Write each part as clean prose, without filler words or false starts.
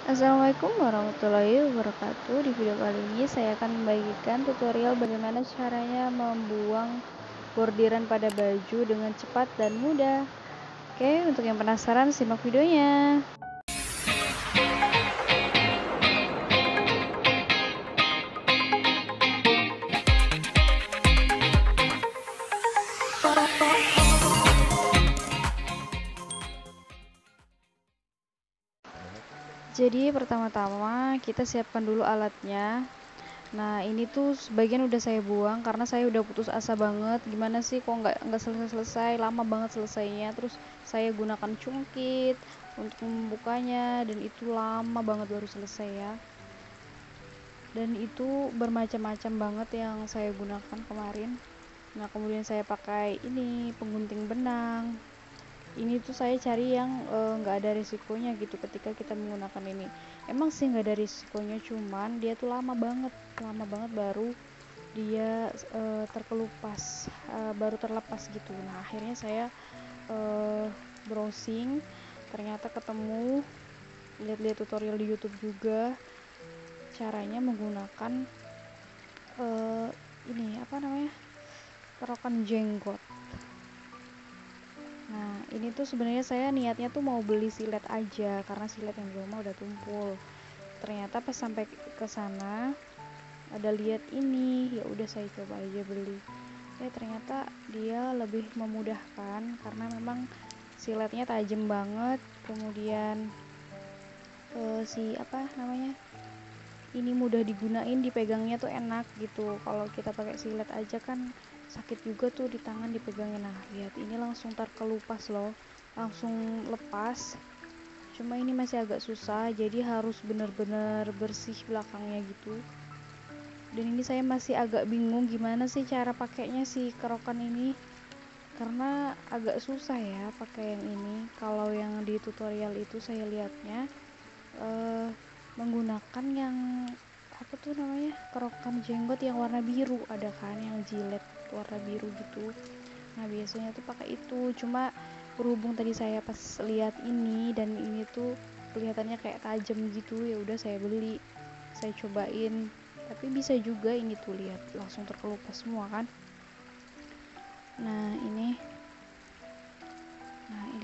Assalamualaikum warahmatullahi wabarakatuh. Di video kali ini saya akan membagikan tutorial bagaimana caranya membuang bordiran pada baju dengan cepat dan mudah. Oke, untuk yang penasaran simak videonya. Jadi pertama-tama kita siapkan dulu alatnya. Nah, ini tuh sebagian udah saya buang karena saya udah putus asa banget. Gimana sih kok nggak selesai-selesai, lama banget selesainya. Terus saya gunakan cungkit untuk membukanya dan itu lama banget baru selesai ya. Dan itu bermacam-macam banget yang saya gunakan kemarin. Nah, kemudian saya pakai ini penggunting benang. Ini tuh saya cari yang nggak ada risikonya gitu ketika kita menggunakan ini. Emang sih nggak ada risikonya, cuman dia tuh lama banget baru dia terkelupas, baru terlepas gitu. Nah, akhirnya saya browsing, ternyata ketemu, lihat-lihat tutorial di YouTube juga caranya menggunakan ini apa namanya, kerokan jenggot. Nah, ini tuh sebenarnya saya niatnya tuh mau beli silet aja karena silet yang di rumah udah tumpul. Ternyata pas sampai ke sana ada lihat ini, ya udah saya coba aja beli. Ternyata dia lebih memudahkan karena memang siletnya tajam banget. Kemudian si apa namanya? Ini mudah digunain, dipegangnya tuh enak gitu. Kalau kita pakai silet aja kan sakit juga tuh di tangan dipegangnya. Nah, lihat ini langsung terkelupas loh, langsung lepas. Cuma ini masih agak susah, jadi harus benar-benar bersih belakangnya gitu. Dan ini saya masih agak bingung gimana sih cara pakainya si kerokan ini, karena agak susah ya pakai yang ini. Kalau yang di tutorial itu saya lihatnya menggunakan yang apa tuh namanya, kerokan jenggot yang warna biru, ada kan yang jilet warna biru gitu. Nah, biasanya tuh pakai itu. Cuma berhubung tadi saya pas lihat ini dan ini tuh kelihatannya kayak tajam gitu, ya udah saya beli, saya cobain. Tapi bisa juga ini tuh, lihat langsung terkelupas semua kan. Nah ini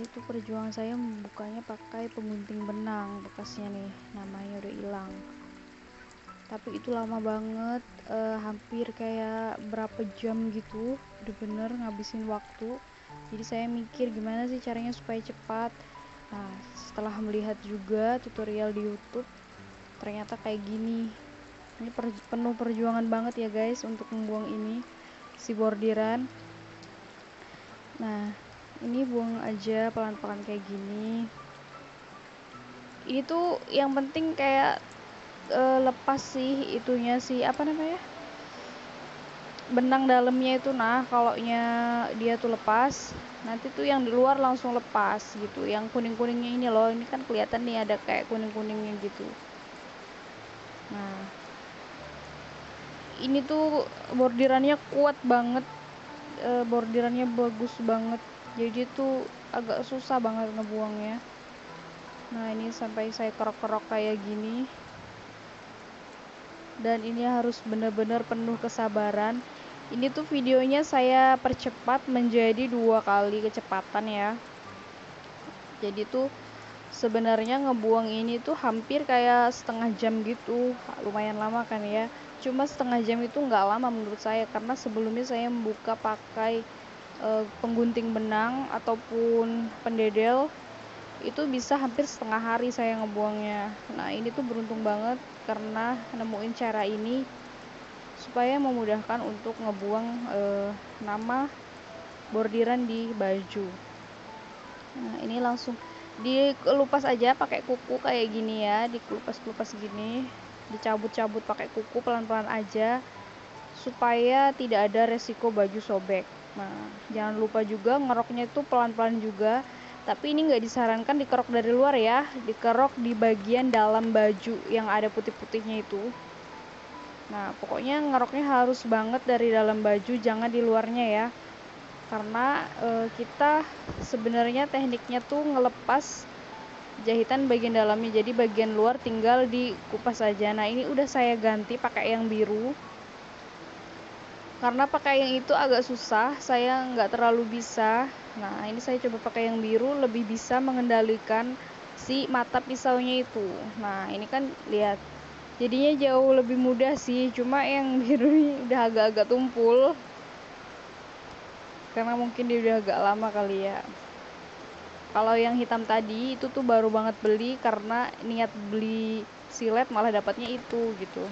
tuh perjuangan saya membukanya pakai penggunting benang bekasnya nih, namanya udah hilang. Tapi itu lama banget, hampir kayak berapa jam gitu, bener-bener ngabisin waktu. Jadi saya mikir gimana sih caranya supaya cepat. Nah, setelah melihat juga tutorial di YouTube, ternyata kayak gini. Ini penuh perjuangan banget ya guys untuk membuang ini, si bordiran. Nah, ini buang aja pelan-pelan kayak gini. Ini tuh yang penting kayak lepas sih itunya, sih apa namanya, benang dalamnya itu. Nah, kalau dia tuh lepas, nanti tuh yang di luar langsung lepas gitu. Yang kuning-kuningnya ini loh, ini kan kelihatan nih ada kayak kuning-kuningnya gitu. Nah, ini tuh bordirannya kuat banget, bordirannya bagus banget, jadi tuh agak susah banget ngebuangnya. Nah, ini sampai saya kerok-kerok kayak gini, dan ini harus benar-benar penuh kesabaran. Ini tuh videonya saya percepat menjadi 2 kali kecepatan ya. Jadi tuh sebenarnya ngebuang ini tuh hampir kayak setengah jam gitu, lumayan lama kan ya. Cuma setengah jam itu nggak lama menurut saya, karena sebelumnya saya membuka pakai penggunting benang ataupun pendedel, itu bisa hampir setengah hari saya ngebuangnya. Nah, ini tuh beruntung banget karena nemuin cara ini supaya memudahkan untuk ngebuang nama bordiran di baju. Nah, ini langsung dikelupas aja pakai kuku kayak gini ya, dikelupas-kelupas gini, dicabut-cabut pakai kuku pelan-pelan aja supaya tidak ada resiko baju sobek. Nah, jangan lupa juga ngeroknya itu pelan-pelan juga, tapi ini nggak disarankan dikerok dari luar ya, dikerok di bagian dalam baju yang ada putih-putihnya itu. Nah, pokoknya ngeroknya harus banget dari dalam baju, jangan di luarnya ya, karena kita sebenarnya tekniknya tuh ngelepas jahitan bagian dalamnya, jadi bagian luar tinggal dikupas aja. Nah ini udah saya ganti pakai yang biru, karena pakai yang itu agak susah, saya nggak terlalu bisa. Nah ini saya coba pakai yang biru, lebih bisa mengendalikan si mata pisaunya itu. Nah ini kan lihat, jadinya jauh lebih mudah sih, cuma yang biru ini udah agak-agak tumpul karena mungkin dia udah agak lama kali ya. Kalau yang hitam tadi itu tuh baru banget beli, karena niat beli silet malah dapatnya itu gitu.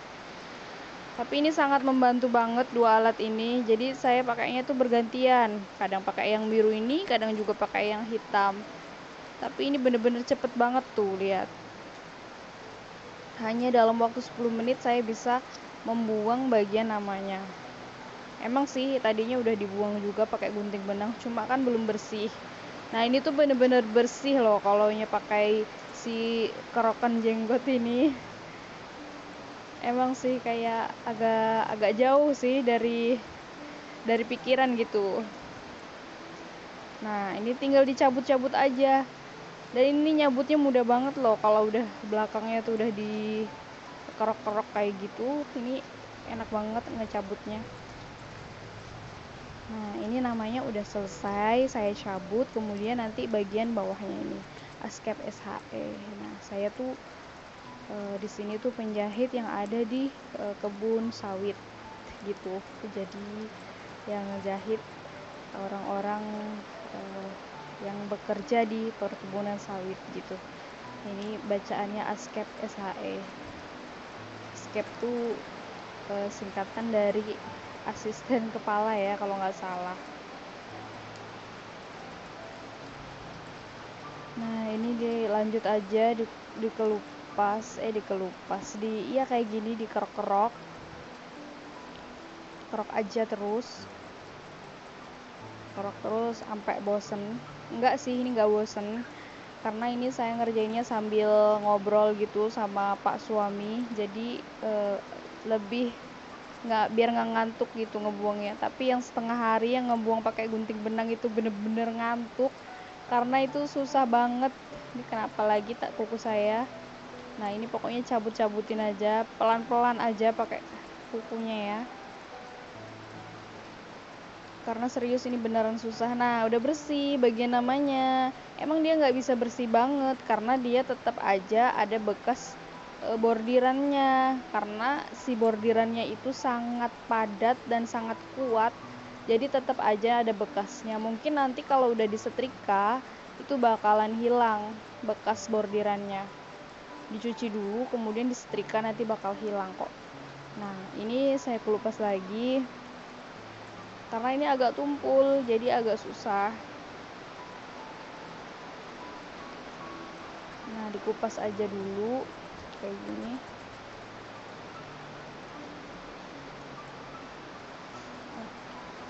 Tapi ini sangat membantu banget dua alat ini, jadi saya pakainya tuh bergantian, kadang pakai yang biru ini, kadang juga pakai yang hitam. Tapi ini bener-bener cepet banget tuh, lihat. Hanya dalam waktu 10 menit saya bisa membuang bagian namanya. Emang sih tadinya udah dibuang juga pakai gunting benang, cuma kan belum bersih. Nah ini tuh bener-bener bersih loh kalau pakai si kerokan jenggot ini. Emang sih kayak agak jauh sih dari pikiran gitu. Nah ini tinggal dicabut-cabut aja, dan ini nyabutnya mudah banget loh. Kalau udah belakangnya tuh udah dikerok-kerok kayak gitu, ini enak banget ngecabutnya. Nah ini namanya udah selesai saya cabut, kemudian nanti bagian bawahnya ini ASCAP SHE. Nah saya tuh di sini tuh penjahit yang ada di kebun sawit gitu, jadi yang ngejahit orang-orang yang bekerja di perkebunan sawit gitu. Ini bacaannya ASCAP SHE. ASCAP tuh singkatan dari asisten kepala ya kalau nggak salah. Nah ini dilanjut aja dikelupas iya kayak gini, dikerok-kerok, kerok aja terus, kerok terus sampai bosen. Enggak sih, ini nggak bosen, karena ini saya ngerjainnya sambil ngobrol gitu sama pak suami, jadi lebih biar nggak ngantuk gitu ngebuangnya. Tapi yang setengah hari yang ngebuang pakai gunting benang itu bener-bener ngantuk, karena itu susah banget. Ini kenapa lagi tak kuku saya. Nah ini pokoknya cabut-cabutin aja, pelan-pelan aja pakai kukunya ya, karena serius ini beneran susah. Nah udah bersih bagian namanya. Emang dia nggak bisa bersih banget, karena dia tetap aja ada bekas bordirannya, karena si bordirannya itu sangat padat dan sangat kuat, jadi tetap aja ada bekasnya. Mungkin nanti kalau udah disetrika itu bakalan hilang bekas bordirannya. Dicuci dulu kemudian disetrika, nanti bakal hilang kok. Nah ini saya kelupas lagi, karena ini agak tumpul jadi agak susah. Nah dikupas aja dulu kayak gini.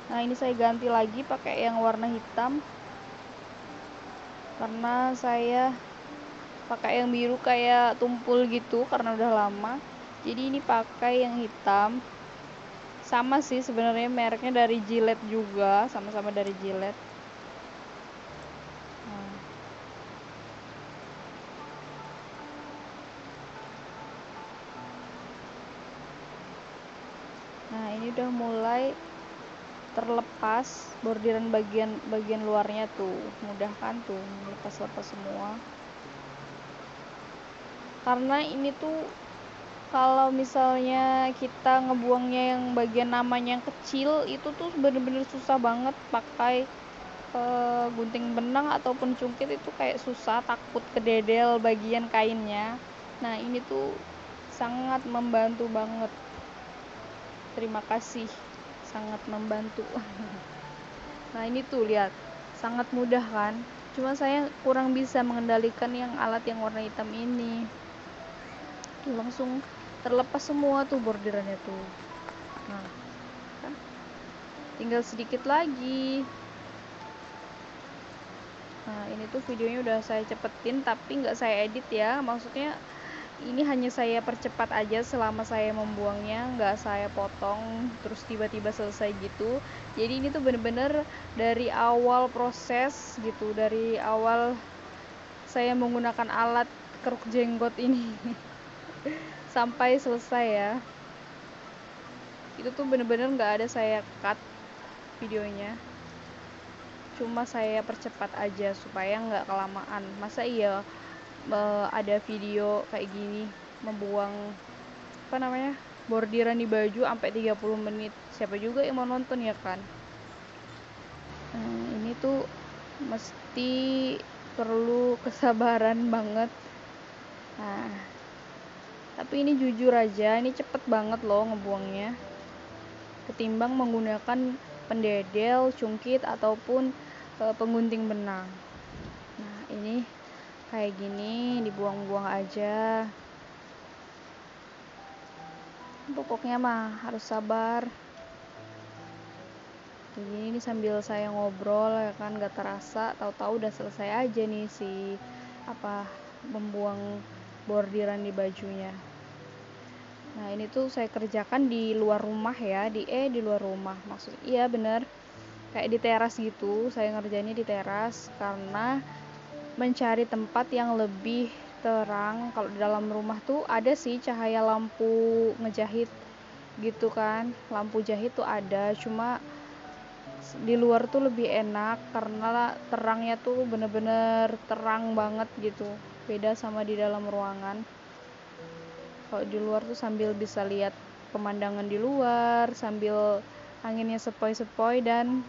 Nah ini saya ganti lagi pakai yang warna hitam, karena saya pakai yang biru kayak tumpul gitu karena udah lama. Jadi ini pakai yang hitam. Sama sih sebenarnya, mereknya dari Gillette juga, sama-sama dari Gillette. Nah ini udah mulai terlepas bordiran bagian luarnya tuh, mudah kan tuh lepas-lepas semua. Karena ini tuh kalau misalnya kita ngebuangnya yang bagian namanya yang kecil, itu tuh bener-bener susah banget pakai gunting benang ataupun cungkit, itu kayak susah, takut kededel bagian kainnya. Nah ini tuh sangat membantu banget, terima kasih, sangat membantu. Nah ini tuh lihat, sangat mudah kan, cuma saya kurang bisa mengendalikan yang alat yang warna hitam ini. Tuh langsung terlepas semua tuh bordirannya tuh. Nah kan tinggal sedikit lagi. Nah ini tuh videonya udah saya cepetin tapi nggak saya edit ya, maksudnya ini hanya saya percepat aja selama saya membuangnya, nggak saya potong terus tiba-tiba selesai gitu. Jadi ini tuh bener-bener dari awal proses gitu, dari awal saya menggunakan alat keruk jenggot ini sampai selesai ya. Itu tuh bener-bener nggak ada saya cut videonya, cuma saya percepat aja supaya nggak kelamaan. Masa iya ada video kayak gini membuang apa namanya bordiran di baju sampai 30 menit, siapa juga yang mau nonton ya kan. Ini tuh mesti perlu kesabaran banget. Nah, tapi ini jujur aja, ini cepet banget loh ngebuangnya, ketimbang menggunakan pendedel, cungkit, ataupun penggunting benang. Nah, ini kayak gini, dibuang-buang aja. Pokoknya mah harus sabar. Kayak gini nih sambil saya ngobrol ya kan, gak terasa, tahu-tahu udah selesai aja nih si membuang bordiran di bajunya. Nah, ini tuh saya kerjakan di luar rumah ya, di luar rumah. Maksudnya iya bener, kayak di teras gitu. Saya ngerjainnya di teras karena mencari tempat yang lebih terang. Kalau di dalam rumah tuh ada sih cahaya lampu ngejahit gitu kan, lampu jahit tuh ada, cuma di luar tuh lebih enak karena terangnya tuh bener-bener terang banget gitu, beda sama di dalam ruangan. Kalau di luar tuh sambil bisa lihat pemandangan di luar, sambil anginnya sepoi-sepoi, dan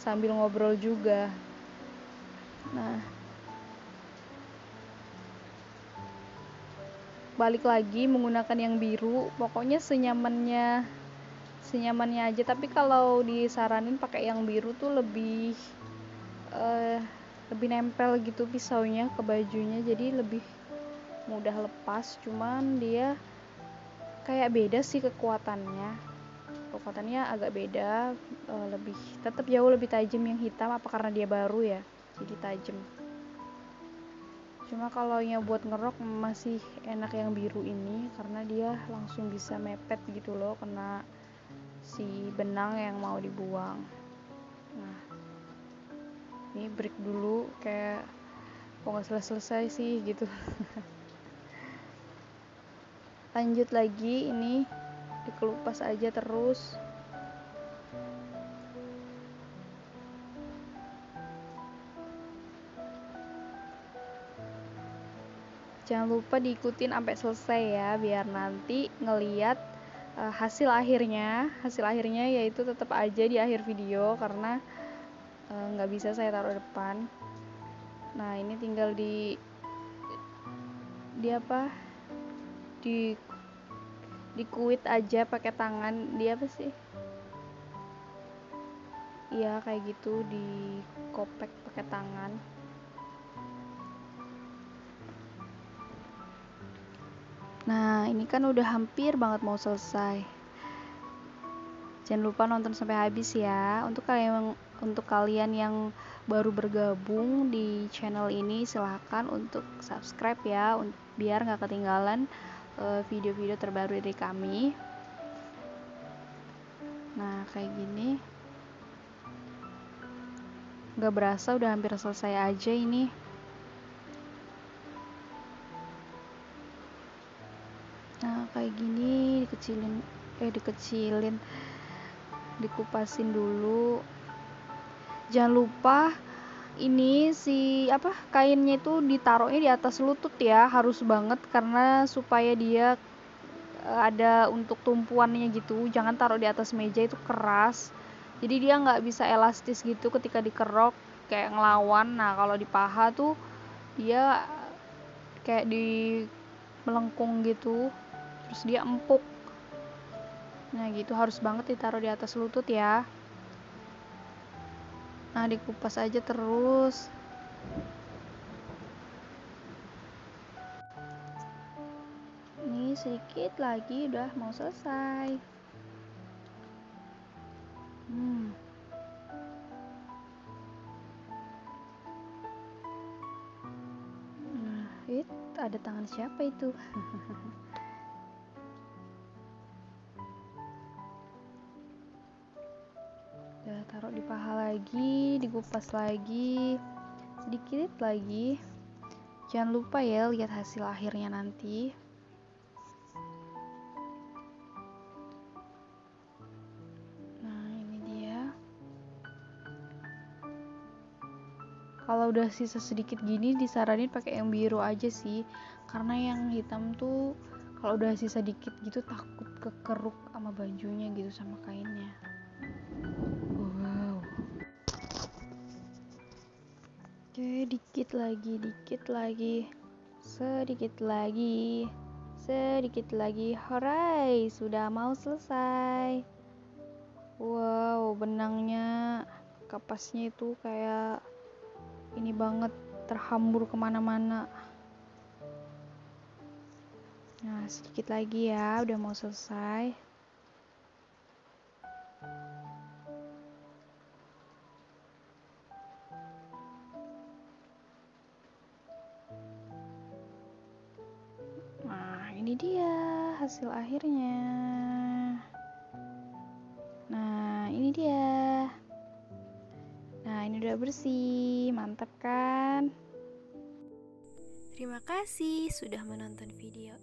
sambil ngobrol juga. Nah, balik lagi menggunakan yang biru, pokoknya senyamannya aja. Tapi kalau disaranin pakai yang biru tuh lebih nempel gitu pisaunya ke bajunya, jadi lebih mudah lepas. Cuman dia kayak beda sih kekuatannya agak beda, lebih tetap jauh lebih tajam yang hitam, apa karena dia baru ya jadi tajam. Cuma kalau yang buat ngerok masih enak yang biru ini karena dia langsung bisa mepet gitu loh kena si benang yang mau dibuang. Nah, ini break dulu, kayak kok nggak selesai sih gitu. Lanjut lagi, ini dikelupas aja terus. Jangan lupa diikutin sampai selesai ya, biar nanti ngeliat hasil akhirnya yaitu tetap aja di akhir video karena nggak bisa saya taruh depan. Nah, ini tinggal di kuit aja pakai tangan, dia apa sih? Iya kayak gitu, di kopek pakai tangan. Nah, ini kan udah hampir banget mau selesai. Jangan lupa nonton sampai habis ya. Untuk kalian yang baru bergabung di channel ini, silahkan untuk subscribe ya, biar nggak ketinggalan video-video terbaru dari kami. Nah, kayak gini. Nggak berasa udah hampir selesai aja ini. Nah, kayak gini dikecilin, dikupasin dulu. Jangan lupa ini kainnya itu ditaruhnya di atas lutut ya, harus banget karena supaya dia ada untuk tumpuannya gitu. Jangan taruh di atas meja, itu keras, jadi dia nggak bisa elastis gitu ketika dikerok kayak ngelawan. Nah, kalau di paha tuh dia kayak di melengkung gitu, terus dia empuk. Nah gitu, harus banget ditaruh di atas lutut ya. Nah, dikupas aja terus. Ini sedikit lagi udah mau selesai. Nah, ada tangan siapa itu? Udah taruh di paha lagi, dikupas lagi, sedikit lagi. Jangan lupa ya lihat hasil akhirnya nanti. Nah, ini dia. Kalau udah sisa sedikit gini disaranin pakai yang biru aja sih, karena yang hitam tuh kalau udah sisa dikit gitu takut kekeruk sama bajunya gitu, sama kainnya. Wow. Oke, dikit lagi, sedikit lagi. Hooray, sudah mau selesai. Wow, benangnya, kapasnya itu kayak ini banget, terhambur kemana-mana. Nah, sedikit lagi ya, udah mau selesai. Nah, ini dia hasil akhirnya. Nah, ini dia. Nah, ini udah bersih, mantap kan? Terima kasih sudah menonton video